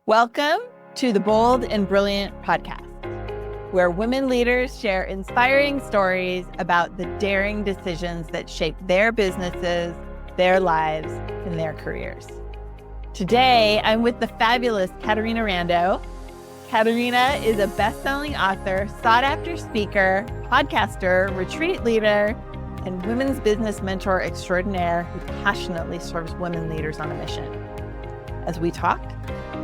Welcome to the Bold and Brilliant podcast, where women leaders share inspiring stories about the daring decisions that shape their businesses, their lives, and their careers. Today, I'm with the fabulous Caterina Rando. Caterina is a best-selling author, sought-after speaker, podcaster, retreat leader, and women's business mentor extraordinaire who passionately serves women leaders on a mission. As we talk,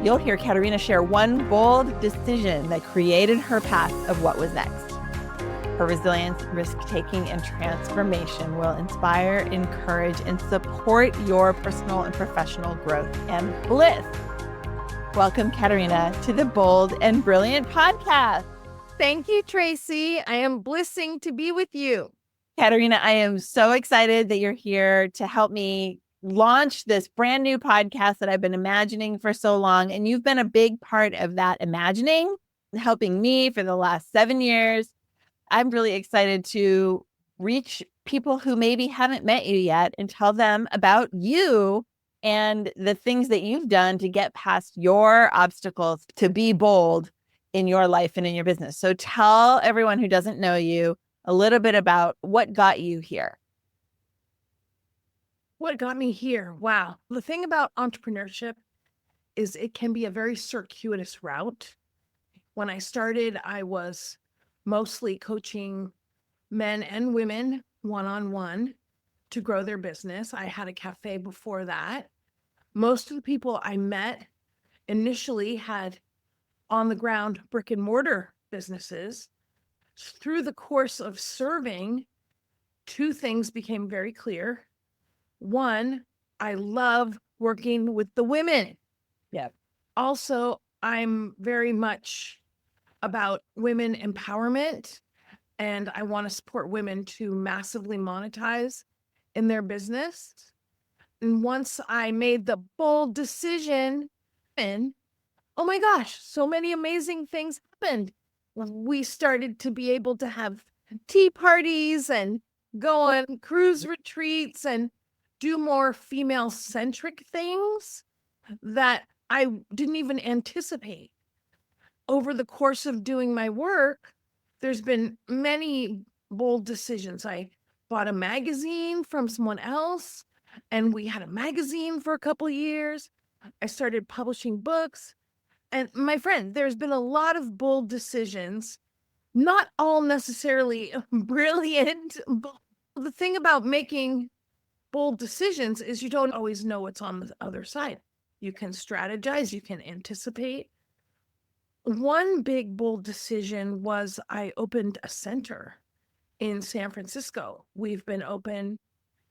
you'll hear Caterina share one bold decision that created her path of what was next. Her resilience, risk-taking, and transformation will inspire, encourage, and support your personal and professional growth and bliss. Welcome, Caterina, to the Bold and Brilliant podcast. Thank you, Tracie. I am blissing to be with you. Caterina, I am so excited that you're here to help me launch this brand new podcast that I've been imagining for so long. And you've been a big part of that imagining, helping me for the last 7 years. I'm really excited to reach people who maybe haven't met you yet and tell them about you and the things that you've done to get past your obstacles to be bold in your life and in your business. So tell everyone who doesn't know you a little bit about what got you here. What got me here? Wow. The thing about entrepreneurship is it can be a very circuitous route. When I started, I was mostly coaching men and women one-on-one to grow their business. I had a cafe before that. Most of the people I met initially had on-the-ground brick and mortar businesses. Through the course of serving, two things became very clear. One, I love working with the women. Yeah. Also, I'm very much about women empowerment, and I want to support women to massively monetize in their business. And once I made the bold decision, and oh my gosh, so many amazing things happened. We started to be able to have tea parties and go on cruise retreats and do more female-centric things that I didn't even anticipate. Over the course of doing my work, there's been many bold decisions. I bought a magazine from someone else, and we had a magazine for a couple of years. I started publishing books. And my friend, there's been a lot of bold decisions, not all necessarily brilliant. But the thing about making bold decisions is you don't always know what's on the other side. You can strategize, you can anticipate. One big bold decision was I opened a center in San Francisco. We've been open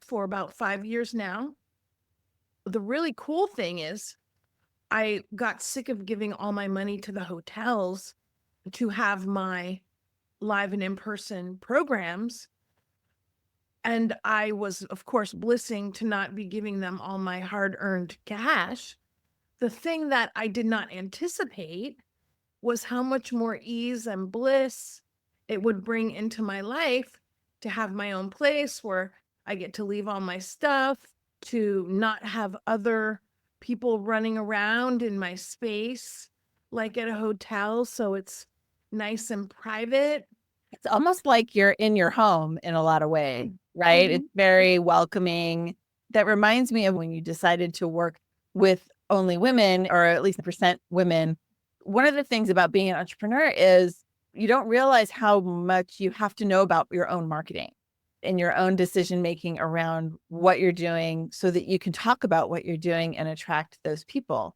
for about 5 years now. The really cool thing is I got sick of giving all my money to the hotels to have my live and in-person programs. And I was, of course, blissing to not be giving them all my hard-earned cash. The thing that I did not anticipate was how much more ease and bliss it would bring into my life to have my own place where I get to leave all my stuff, to not have other people running around in my space like at a hotel. So it's nice and private. It's almost like you're in your home in a lot of ways, right? Mm-hmm. It's very welcoming. That reminds me of when you decided to work with only women, or at least percent women. One of the things about being an entrepreneur is you don't realize how much you have to know about your own marketing and your own decision-making around what you're doing so that you can talk about what you're doing and attract those people.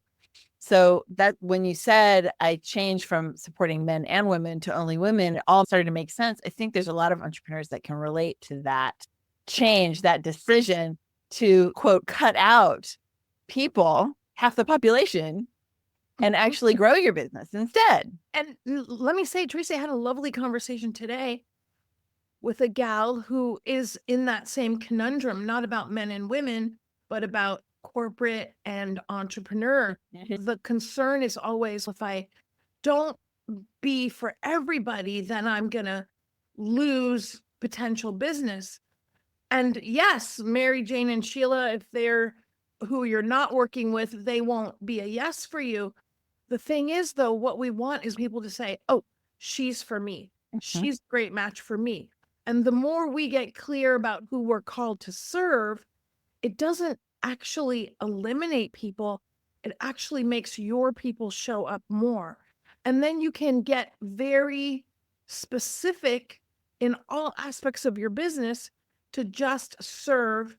So that when you said I changed from supporting men and women to only women, it all started to make sense. I think there's a lot of entrepreneurs that can relate to that change, that decision to, quote, cut out people, half the population, and actually grow your business instead. And let me say, Tracie, I had a lovely conversation today with a gal who is in that same conundrum, not about men and women, but about corporate and entrepreneur. The concern is always, if I don't be for everybody, then I'm going to lose potential business. And yes, Mary Jane and Sheila, if they're who you're not working with, they won't be a yes for you. The thing is, though, what we want is people to say, oh, she's for me. Mhm. She's a great match for me. And the more we get clear about who we're called to serve, it doesn't actually eliminate people. It actually makes your people show up more. And then you can get very specific in all aspects of your business to just serve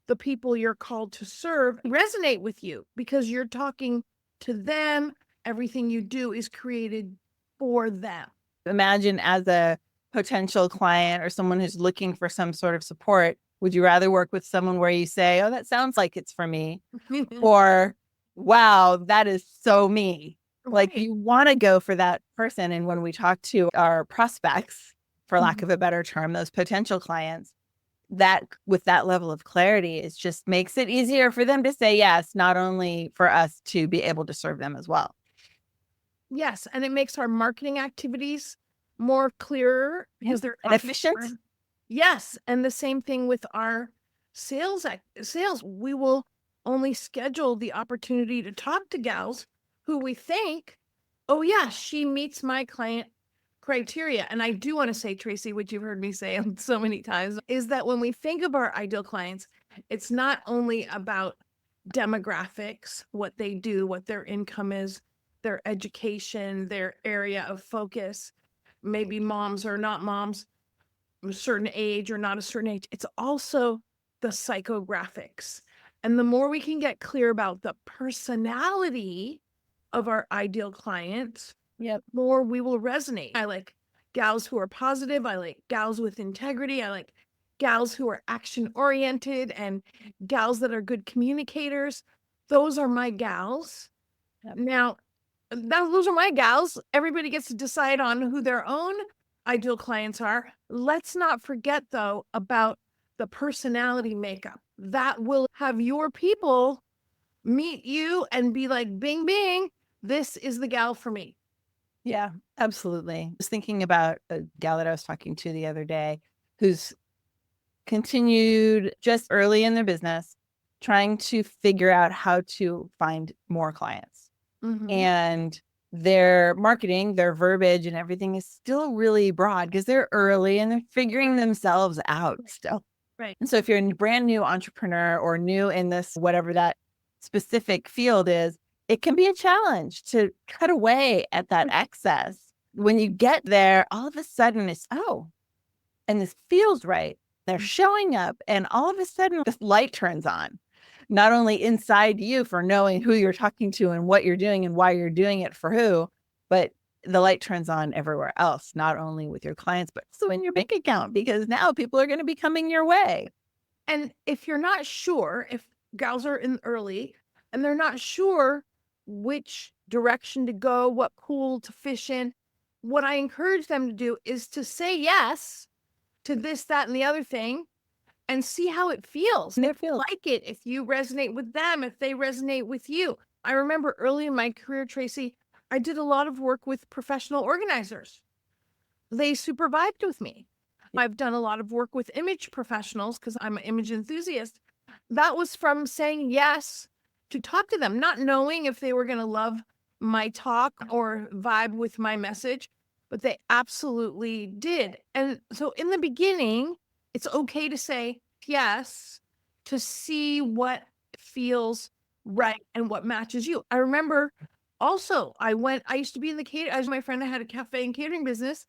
the people you're called to serve, resonate with you because you're talking to them. Everything you do is created for them. Imagine as a potential client or someone who's looking for some sort of support, would you rather work with someone where you say, oh, that sounds like it's for me? Or, wow, that is so me. Like Right. you want to go for that person. And when we talk to our prospects, for lack of a better term, those potential clients, that with that level of clarity, it just makes it easier for them to say yes, not only for us to be able to serve them as well. Yes, and it makes our marketing activities more clearer because they're And efficient. Yes, and the same thing with our sales. We will only schedule the opportunity to talk to gals who we think, oh yeah, she meets my client criteria. And I do want to say, Tracie, what you've heard me say so many times, is that when we think of our ideal clients, it's not only about demographics, what they do, what their income is, their education, their area of focus, maybe moms or not moms, a certain age or not a certain age. It's also the psychographics. And the more we can get clear about the personality of our ideal clients, more we will resonate. I like gals who are positive. I like gals with integrity. I like gals who are action oriented and gals that are good communicators. Those are my gals. Now, those are my gals. Everybody gets to decide on who their own ideal clients are. Let's not forget, though, about the personality makeup. That will have your people meet you and be like, bing, bing, this is the gal for me. Yeah, absolutely. I was thinking about a gal that I was talking to the other day who's continued just early in their business, trying to figure out how to find more clients. And their marketing, their verbiage and everything is still really broad because they're early and they're figuring themselves out still. Right. And so if you're a brand new entrepreneur or new in this, whatever that specific field is, it can be a challenge to cut away at that excess. When you get there, all of a sudden it's, oh, and this feels right. They're showing up and all of a sudden this light turns on, not only inside you for knowing who you're talking to and what you're doing and why you're doing it for who, but the light turns on everywhere else, not only with your clients, but also in your bank account, because now people are going to be coming your way. And if you're not sure, if gals are in early and they're not sure which direction to go, what pool to fish in, what I encourage them to do is to say yes to this, that, and the other thing and see how it feels. If you like it, if you resonate with them, if they resonate with you. I remember early in my career, Tracie, I did a lot of work with professional organizers. They supervised with me. I've done a lot of work with image professionals because I'm an image enthusiast. That was from saying yes to talk to them, not knowing if they were going to love my talk or vibe with my message, but they absolutely did. And so in the beginning, it's okay to say yes to see what feels right and what matches you. I remember also, I used to be in the catering, as my friend, I had a cafe and catering business.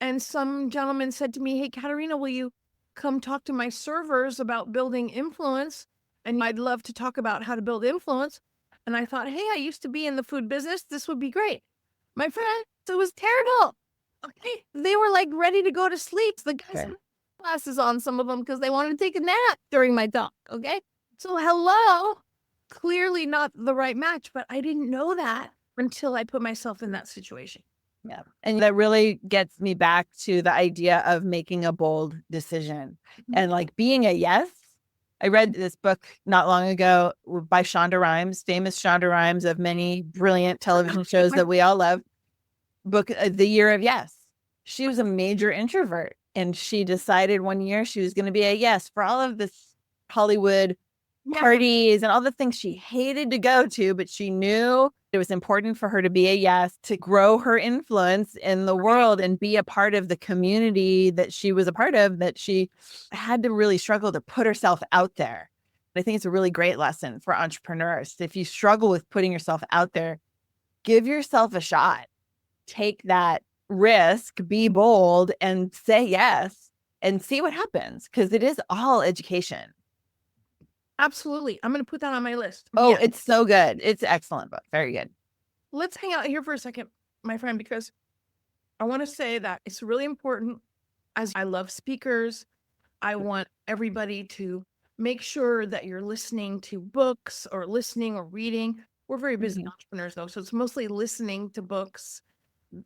And some gentleman said to me, hey, Caterina, will you come talk to my servers about building influence? And I'd love to talk about how to build influence. And I thought, hey, I used to be in the food business. This would be great. My friend, it was terrible. Okay. They were like ready to go to sleep. The guys had glasses on, some of them, because they wanted to take a nap during my talk. Okay. So hello, clearly not the right match, but I didn't know that until I put myself in that situation. Yeah. And that really gets me back to the idea of making a bold decision and like being a yes. I read this book not long ago by Shonda Rhimes, famous Shonda Rhimes of many brilliant television shows that we all love. Book, The Year of Yes. She was a major introvert and she decided one year she was going to be a yes for all of this Hollywood parties and all the things she hated to go to, but she knew It was important for her to be a yes, to grow her influence in the world and be a part of the community that she was a part of, that she had to really struggle to put herself out there. I think it's a really great lesson for entrepreneurs. If you struggle with putting yourself out there, give yourself a shot. Take that risk, be bold, and say yes and see what happens, because it is all education. Absolutely. I'm going to put that on my list. Oh, it's so good. It's an excellent book. Very good. Let's hang out here for a second, my friend, because I want to say that it's really important. As I love speakers, I want everybody to make sure that you're listening to books or listening or reading. We're very busy entrepreneurs, though, so it's mostly listening to books.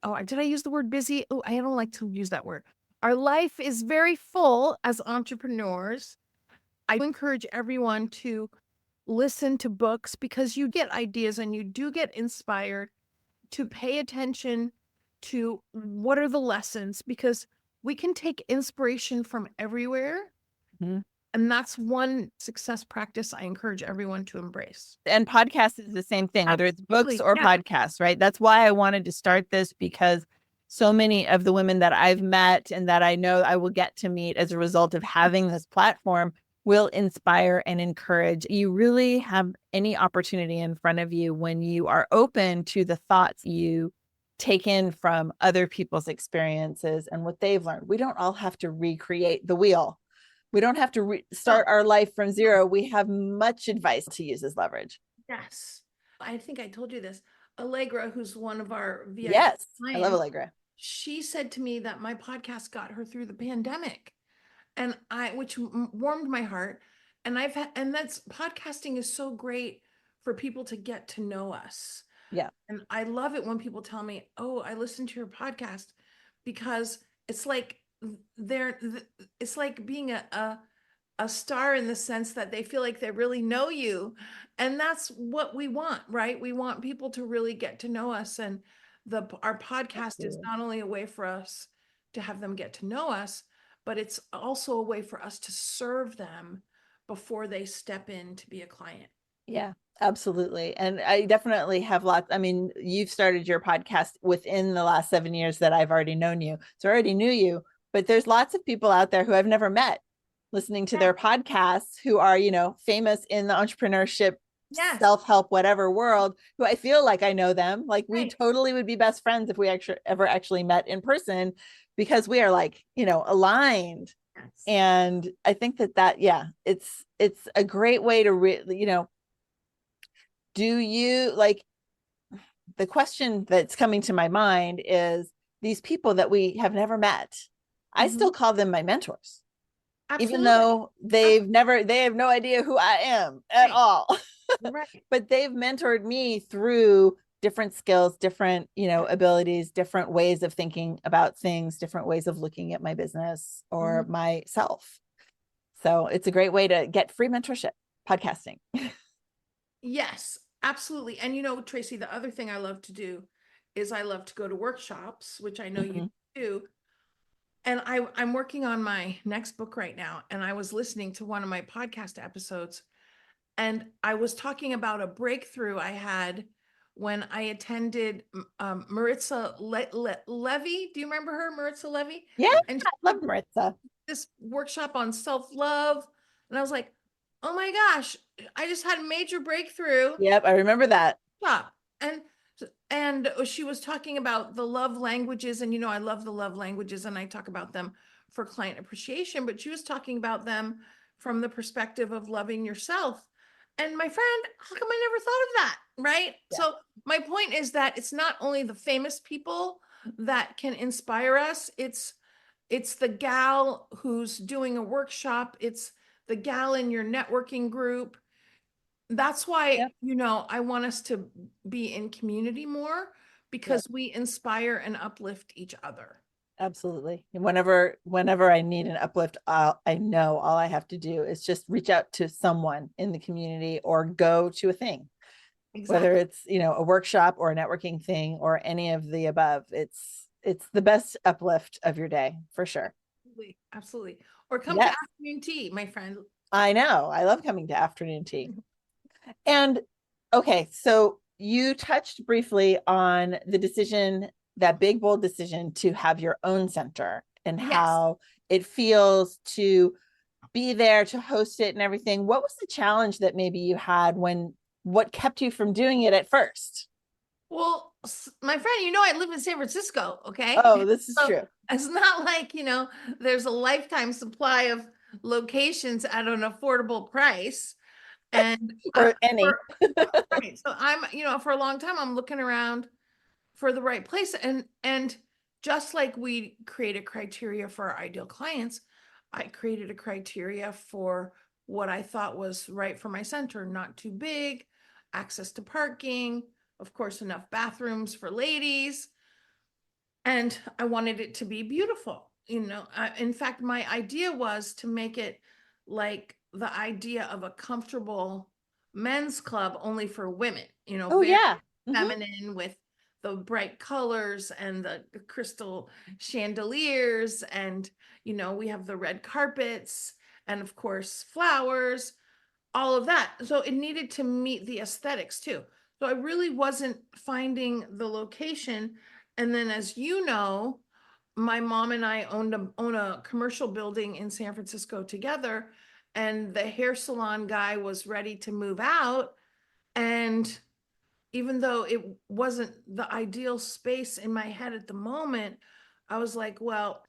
Oh, did I use the word busy? Oh, I don't like to use that word. Our life is very full as entrepreneurs. I encourage everyone to listen to books, because you get ideas and you do get inspired, to pay attention to what are the lessons, because we can take inspiration from everywhere. And that's one success practice I encourage everyone to embrace. And podcast is the same thing, whether it's books or podcasts, right? That's why I wanted to start this, because so many of the women that I've met and that I know I will get to meet as a result of having this platform will inspire and encourage. You really have any opportunity in front of you when you are open to the thoughts you take in from other people's experiences and what they've learned. We don't all have to recreate the wheel. We don't have to start our life from zero. We have much advice to use as leverage. Yes. I think I told you this. Allegra, who's one of our VIP clients, I love Allegra. She said to me that my podcast got her through the pandemic, and which warmed my heart. And that's podcasting is so great for people to get to know us. Yeah. And I love it when people tell me, "Oh, I listened to your podcast," because it's like it's like being a star, in the sense that they feel like they really know you. And that's what we want, right? We want people to really get to know us. And our podcast is not only a way for us to have them get to know us, but it's also a way for us to serve them before they step in to be a client. Yeah, absolutely. And I definitely have lots. I mean, you've started your podcast within the last 7 years that I've already known you. So I already knew you, but there's lots of people out there who I've never met listening to their podcasts, who are, famous in the entrepreneurship, self-help, whatever world, who I feel like I know them. Like we totally would be best friends if we actually met in person, because we are like, aligned. Yes. And I think that, it's a great way to really, do you like, the question that's coming to my mind is, these people that we have never met, I still call them my mentors. Absolutely. Even though they have no idea who I am at all. Right. But they've mentored me through different skills, different, abilities, different ways of thinking about things, different ways of looking at my business or myself. So it's a great way to get free mentorship, podcasting. Yes, absolutely. And Tracie, the other thing I love to do is I love to go to workshops, which I know you do. And I'm working on my next book right now. And I was listening to one of my podcast episodes, and I was talking about a breakthrough I had when I attended Maritza Levy. Do you remember her, Maritza Levy? Yeah, and I love Maritza. This workshop on self-love. And I was like, oh my gosh, I just had a major breakthrough. Yep, I remember that. And she was talking about the love languages, and I love the love languages, and I talk about them for client appreciation, but she was talking about them from the perspective of loving yourself. And my friend, how come I never thought of that? Right? Yeah. So my point is that it's not only the famous people that can inspire us, it's the gal who's doing a workshop, it's the gal in your networking group. That's why, I want us to be in community more, because we inspire and uplift each other. Absolutely. And whenever I need an uplift, I know all I have to do is just reach out to someone in the community or go to a thing. Exactly. Whether it's, a workshop or a networking thing or any of the above, it's the best uplift of your day for sure. Absolutely. Or come to afternoon tea, my friend. I know. I love coming to afternoon tea. And okay, so you touched briefly on the decision, that big, bold decision to have your own center and Yes. how it feels to be there to host it and everything. What was the challenge that maybe you had what kept you from doing it at first? Well, my friend, I live in San Francisco. Okay. Oh, this is So true. it's not like, there's a lifetime supply of locations at an affordable price. And Or any. right, so I'm, for a long time, I'm looking around for the right place. And just like we create a criteria for our ideal clients, I created a criteria for what I thought was right for my center. Not too big, access to parking, of course, enough bathrooms for ladies. And I wanted it to be beautiful. In fact, my idea was to make it like the idea of a comfortable men's club only for women, Oh, very yeah. feminine with the bright colors and the crystal chandeliers. And, we have the red carpets and, of course, flowers, all of that. So it needed to meet the aesthetics too. So I really wasn't finding the location. And then, as you know, my mom and I own a commercial building in San Francisco together, and the hair salon guy was ready to move out. And even though it wasn't the ideal space in my head at the moment, I was like, well,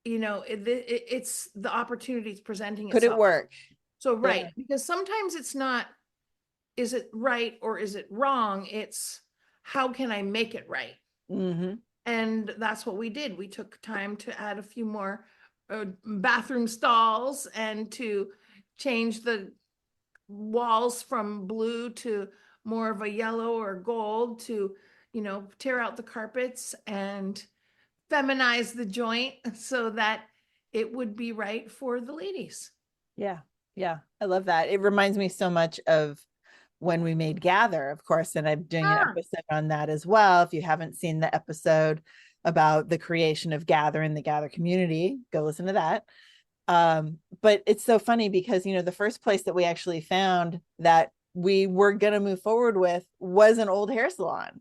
it's the opportunity presenting Could it itself. work? So, Yeah. right, because sometimes it's not, is it right or is it wrong? It's how can I make it right? Mm-hmm. And that's what we did. We took time to add a few more bathroom stalls and to change the walls from blue to more of a yellow or gold, to, tear out the carpets and feminize the joint so that it would be right for the ladies. Yeah. Yeah. I love that. It reminds me so much of when we made Gather, of course, and I'm doing an episode on that as well. If you haven't seen the episode about the creation of Gather in the Gather community, go listen to that. But it's so funny because, the first place that we actually found that we were going to move forward with was an old hair salon.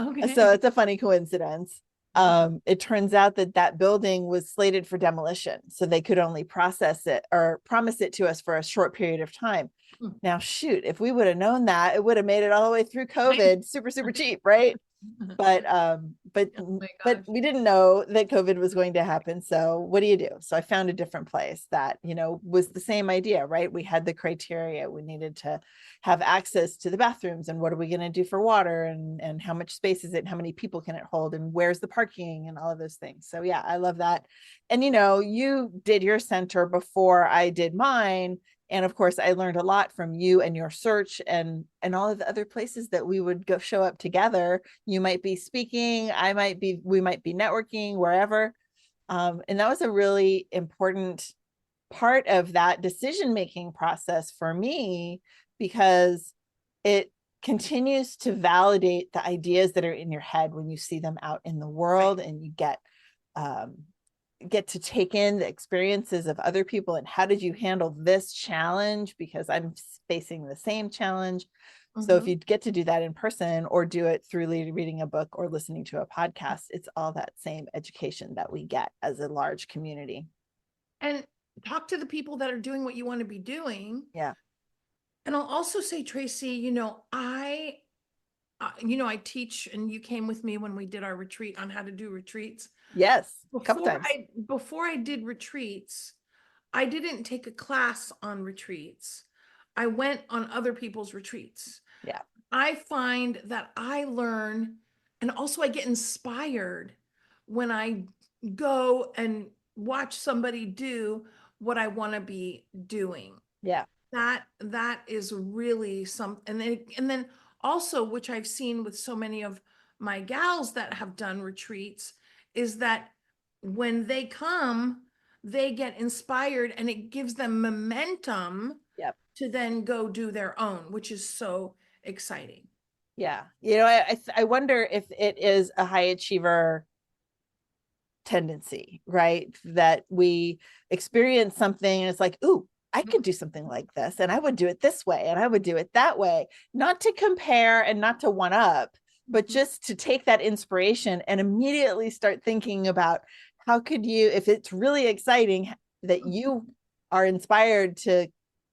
Okay. So it's a funny coincidence. It turns out that building was slated for demolition, so they could only process it or promise it to us for a short period of time. Now, shoot, if we would have known that, it would have made it all the way through COVID, super, super cheap, right? But we didn't know that COVID was going to happen. So what do you do? So I found a different place that, was the same idea, right? We had the criteria. We needed to have access to the bathrooms, and what are we going to do for water, and how much space is it, and how many people can it hold, and where's the parking, and all of those things. So yeah, I love that. And, you did your center before I did mine. And of course, I learned a lot from you and your search and all of the other places that we would go show up together. You might be speaking, we might be networking, wherever. And that was a really important part of that decision-making process for me, because it continues to validate the ideas that are in your head when you see them out in the world, and you get to take in the experiences of other people, and how did you handle this challenge, because I'm facing the same challenge. So if you get to do that in person or do it through reading a book or listening to a podcast, it's all that same education that we get as a large community. And talk to the people that are doing what you want to be doing. Yeah. And I'll also say, Tracie, I teach, and you came with me when we did our retreat on how to do retreats. Yes, a couple times. Before I did retreats, I didn't take a class on retreats. I went on other people's retreats. Yeah. I find that I learn, and also I get inspired when I go and watch somebody do what I want to be doing. Yeah. That is really something. And then also, which I've seen with so many of my gals that have done retreats, is that when they come, they get inspired, and it gives them momentum to then go do their own, which is so exciting. Yeah. I wonder if it is a high achiever tendency, right? That we experience something and it's like, ooh, I could do something like this, and I would do it this way, and I would do it that way, not to compare and not to one up, but just to take that inspiration and immediately start thinking about how could you, if it's really exciting that you are inspired to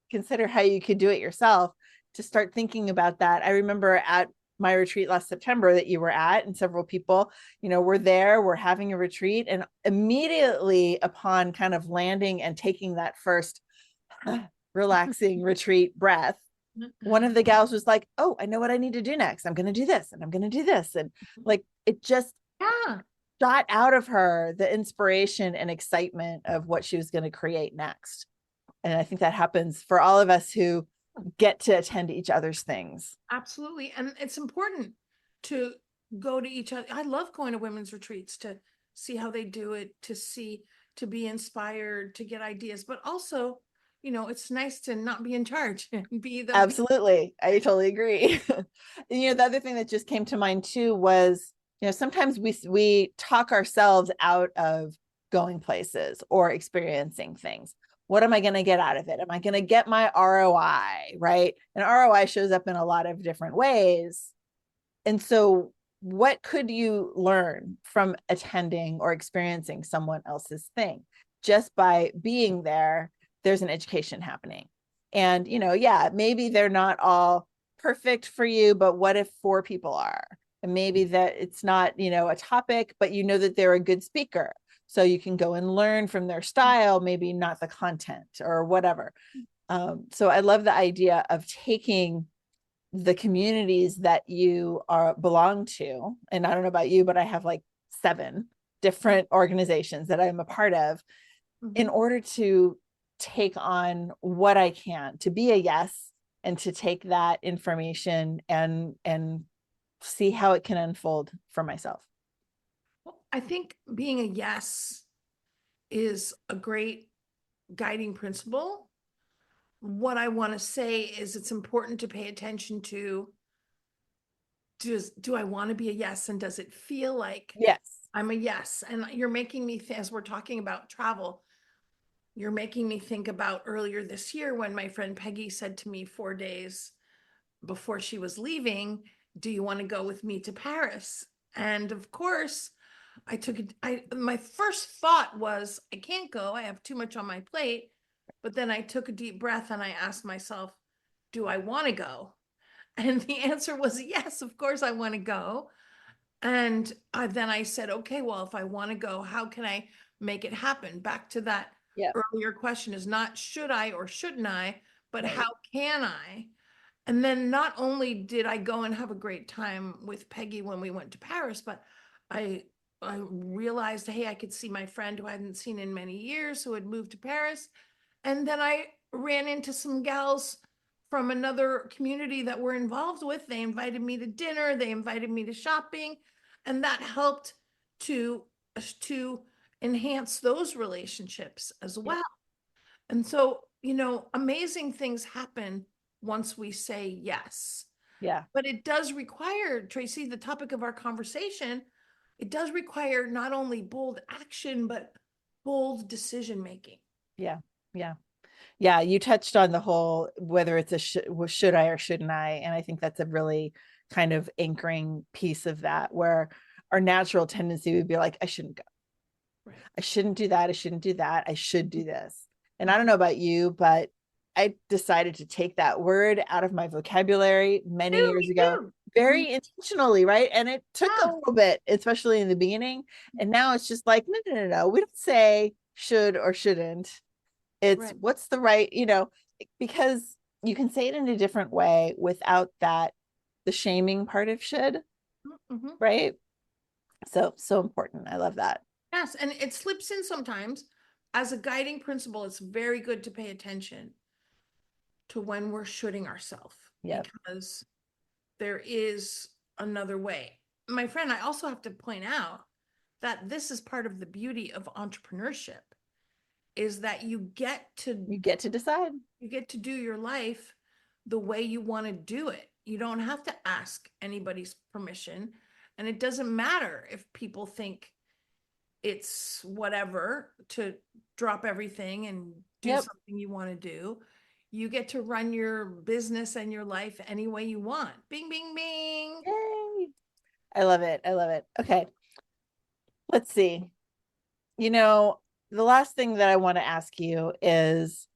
consider how you could do it yourself, to start thinking about that. I remember at my retreat last September that you were at, and several people, were there, we're having a retreat, and immediately upon kind of landing and taking that first relaxing retreat breath, one of the gals was like, oh, I know what I need to do next. I'm going to do this, and I'm going to do this. And like, it just shot out of her the inspiration and excitement of what she was going to create next. And I think that happens for all of us who get to attend each other's things. Absolutely. And it's important to go to each other. I love going to women's retreats to see how they do it, to be inspired, to get ideas, but also, it's nice to not be in charge and be the. Absolutely. I totally agree. The other thing that just came to mind too was, sometimes we talk ourselves out of going places or experiencing things. What am I going to get out of it? Am I going to get my ROI? Right. And ROI shows up in a lot of different ways. And so what could you learn from attending or experiencing someone else's thing? Just by being there, there's an education happening. And, maybe they're not all perfect for you, but what if 4 people are? And maybe that it's not, a topic, but that they're a good speaker. So you can go and learn from their style, maybe not the content or whatever. So I love the idea of taking the communities that you belong to. And I don't know about you, but I have like 7 different organizations that I'm a part of in order to take on what I can, to be a yes, and to take that information and see how it can unfold for myself. I think being a yes is a great guiding principle. What I want to say is it's important to pay attention to, do I want to be a yes, and does it feel like yes, I'm a yes? And you're making me as we're talking about travel, you're making me think about earlier this year when my friend Peggy said to me 4 days before she was leaving, do you want to go with me to Paris? And of course, my first thought was, I can't go. I have too much on my plate. But then I took a deep breath and I asked myself, do I want to go? And the answer was yes, of course I want to go. And then I said, okay, well, if I want to go, how can I make it happen? Back to that earlier question is not should I or shouldn't I, but how can I? And then not only did I go and have a great time with Peggy when we went to Paris, but I realized, hey, I could see my friend who I hadn't seen in many years who had moved to Paris. And then I ran into some gals from another community that we're involved with. They invited me to dinner, they invited me to shopping, and that helped to enhance those relationships as well. And so, amazing things happen once we say yes. Yeah. But it does require, Tracie, the topic of our conversation, it does require not only bold action, but bold decision making. Yeah. Yeah. Yeah. You touched on the whole, whether it's a should I or shouldn't I? And I think that's a really kind of anchoring piece of that, where our natural tendency would be like, I shouldn't go. Right. I shouldn't do that. I shouldn't do that. I should do this. And I don't know about you, but I decided to take that word out of my vocabulary many years ago, very intentionally, right? And it took a little bit, especially in the beginning. And now it's just like, no. We don't say should or shouldn't. It's what's the right, because you can say it in a different way without the shaming part of should, right? So important. I love that. Yes, and it slips in sometimes. As a guiding principle, it's very good to pay attention to when we're shoulding ourselves, because there is another way. My friend, I also have to point out that this is part of the beauty of entrepreneurship, is that you get to decide. You get to do your life the way you want to do it. You don't have to ask anybody's permission. And it doesn't matter if people think it's whatever to drop everything and do Yep. something you want to do. You get to run your business and your life any way you want. Bing, bing, bing. Yay. I love it. I love it. Okay. Let's see. The last thing that I want to ask you is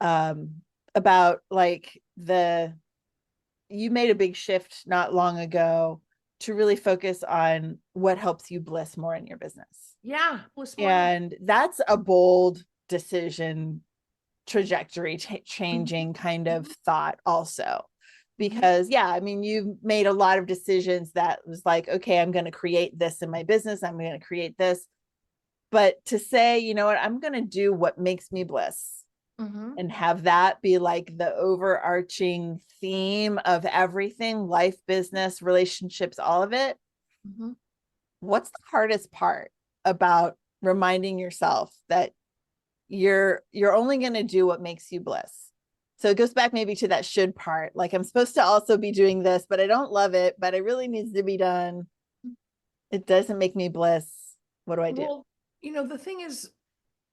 about like you made a big shift not long ago to really focus on what helps you bliss more in your business. Yeah. And that's a bold decision, trajectory changing kind of thought also. Because I mean, you made a lot of decisions that was like, okay, I'm going to create this in my business. I'm going to create this. But to say, you know what, I'm going to do what makes me bliss and have that be like the overarching theme of everything, life, business, relationships, all of it. What's the hardest part about reminding yourself that you're only going to do what makes you bliss? So it goes back maybe to that should part. Like, I'm supposed to also be doing this, but I don't love it, but it really needs to be done. It doesn't make me bliss. What do I do? Well, the thing is,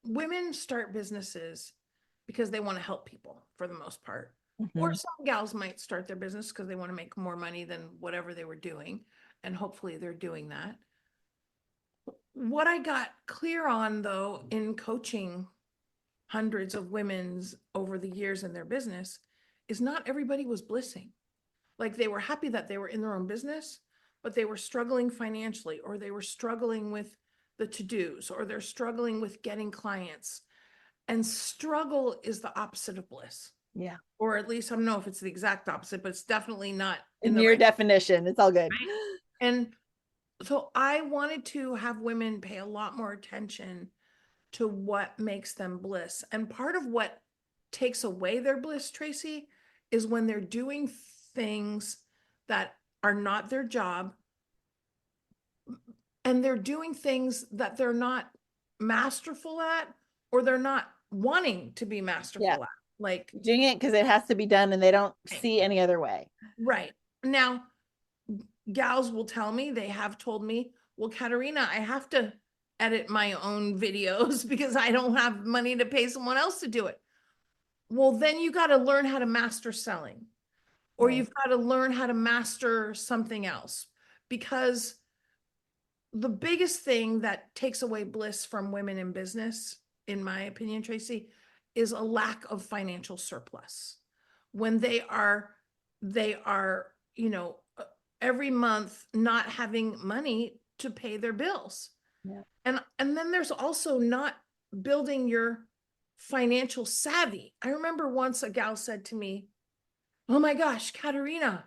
women start businesses because they want to help people for the most part. Or some gals might start their business because they want to make more money than whatever they were doing. And hopefully they're doing that. What I got clear on, though, in coaching hundreds of women's over the years in their business, is not everybody was blissing. Like, they were happy that they were in their own business, but they were struggling financially, or they were struggling with the to-dos, or they're struggling with getting clients. And struggle is the opposite of bliss. Yeah. Or at least I don't know if it's the exact opposite, but it's definitely not in your definition. It's all good. Right? And so I wanted to have women pay a lot more attention to what makes them bliss. And part of what takes away their bliss, Tracie, is when they're doing things that are not their job, and they're doing things that they're not masterful at, or they're not wanting to be masterful at. Like, doing it because it has to be done and they don't see any other way. Right. Now, gals will tell me, they have told me, well, Caterina, I have to edit my own videos because I don't have money to pay someone else to do it. Well, then you got to learn how to master selling, or you've got to learn how to master something else, because the biggest thing that takes away bliss from women in business, in my opinion, Tracie, is a lack of financial surplus. When they are, every month not having money to pay their bills. Yeah. And then there's also not building your financial savvy. I remember once a gal said to me, "Oh my gosh, Caterina,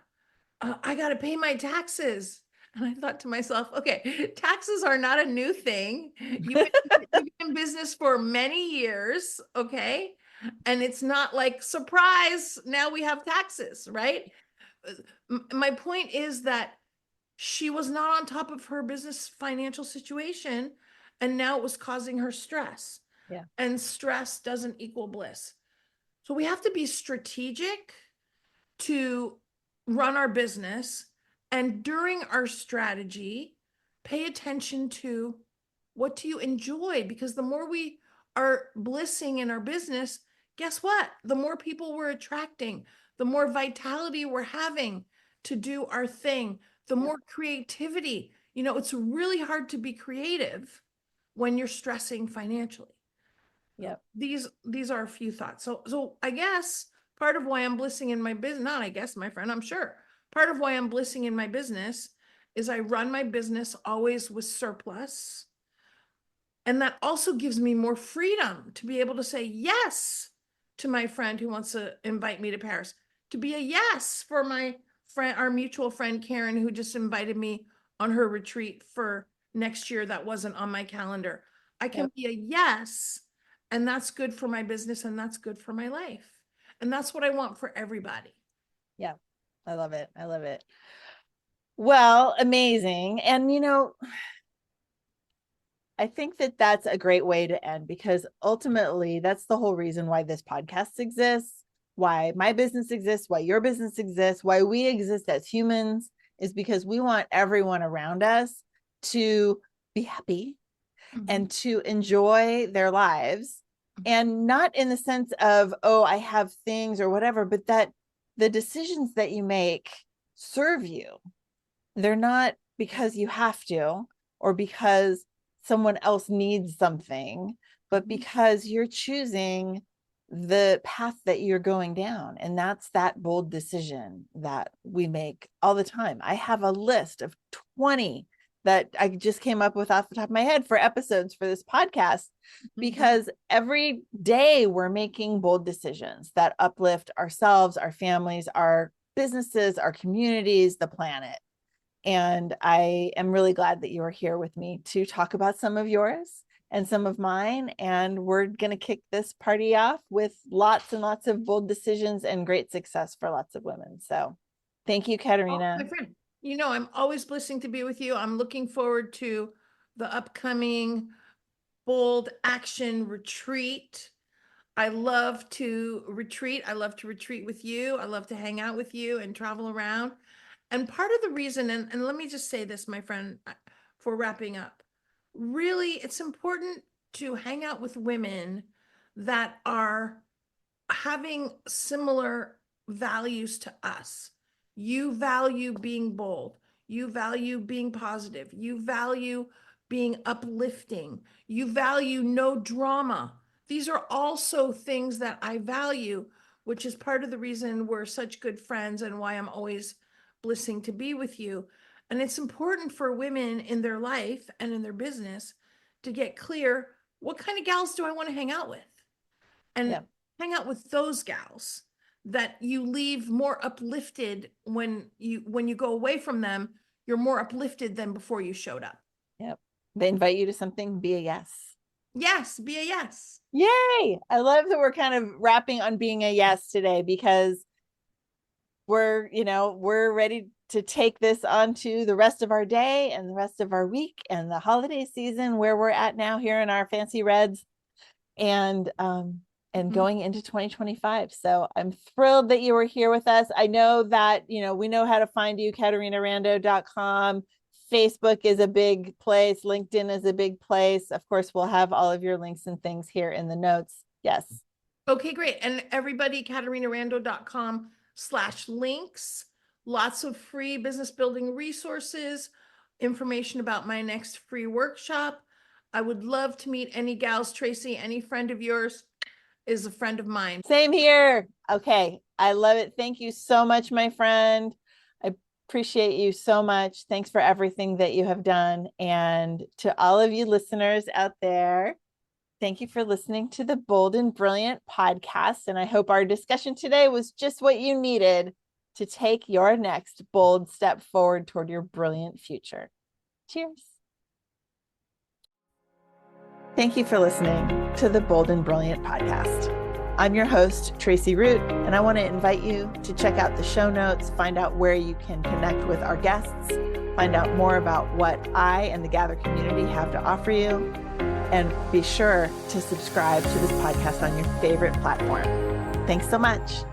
I got to pay my taxes." And I thought to myself, okay, taxes are not a new thing. You've been in business for many years, okay? And it's not like, surprise, now we have taxes, right? My point is that she was not on top of her business financial situation, and now it was causing her stress. Yeah. And stress doesn't equal bliss. So we have to be strategic to run our business, and during our strategy, pay attention to what do you enjoy, because the more we are blissing in our business, guess what? The more people we're attracting, the more vitality we're having to do our thing, the more creativity. It's really hard to be creative when you're stressing financially. Yep. These are a few thoughts. So I guess part of why I'm blissing in my business, not I guess, my friend, I'm sure. Part of why I'm blissing in my business is I run my business always with surplus. And that also gives me more freedom to be able to say yes to my friend who wants to invite me to Paris, to be a yes for my friend, our mutual friend, Karen, who just invited me on her retreat for next year that wasn't on my calendar. I can be a yes, and that's good for my business, and that's good for my life. And that's what I want for everybody. Yeah. I love it. I love it. Well, amazing. And, I think that that's a great way to end, because ultimately that's the whole reason why this podcast exists, why my business exists, why your business exists, why we exist as humans, is because we want everyone around us to be happy and to enjoy their lives And not in the sense of, oh, I have things or whatever, but that the decisions that you make serve you. They're not because you have to or because someone else needs something, but because you're choosing the path that you're going down. And that's that bold decision that we make all the time. I have a list of 20 that I just came up with off the top of my head for episodes for this podcast, because every day we're making bold decisions that uplift ourselves, our families, our businesses, our communities, the planet. And I am really glad that you are here with me to talk about some of yours and some of mine. And we're going to kick this party off with lots and lots of bold decisions and great success for lots of women. So thank you, Caterina. My friend, I'm always blessing to be with you. I'm looking forward to the upcoming Bold Action Retreat. I love to retreat. I love to retreat with you. I love to hang out with you and travel around. And part of the reason, and let me just say this, my friend, for wrapping up, really, it's important to hang out with women that are having similar values to us. You value being bold. You value being positive. You value being uplifting. You value no drama. These are also things that I value, which is part of the reason we're such good friends and why I'm always blessing to be with you. And it's important for women in their life and in their business to get clear, what kind of gals do I want to hang out with? And hang out with those gals that you leave more uplifted when you go away from them. You're more uplifted than before you showed up. Yep. They invite you to something, be a yes. Yes, be a yes. Yay. I love that we're kind of wrapping on being a yes today, because we're ready to take this onto the rest of our day and the rest of our week and the holiday season where we're at now here in our fancy reds and going into 2025. So I'm thrilled that you were here with us. I know that, we know how to find you, CaterinaRando.com. Facebook is a big place. LinkedIn is a big place. Of course, we'll have all of your links and things here in the notes. Yes. Okay, great. And everybody, CaterinaRando.com/links, lots of free business building resources, information about my next free workshop. I would love to meet any gals. Tracie, any friend of yours is a friend of mine. Same here. Okay. I love it. Thank you so much, my friend. I appreciate you so much. Thanks for everything that you have done. And to all of you listeners out there, thank you for listening to the Bold and Brilliant podcast. And I hope our discussion today was just what you needed to take your next bold step forward toward your brilliant future. Cheers. Thank you for listening to the Bold and Brilliant podcast. I'm your host, Tracie Root, and I want to invite you to check out the show notes, find out where you can connect with our guests, find out more about what I and the Gather community have to offer you, and be sure to subscribe to this podcast on your favorite platform. Thanks so much.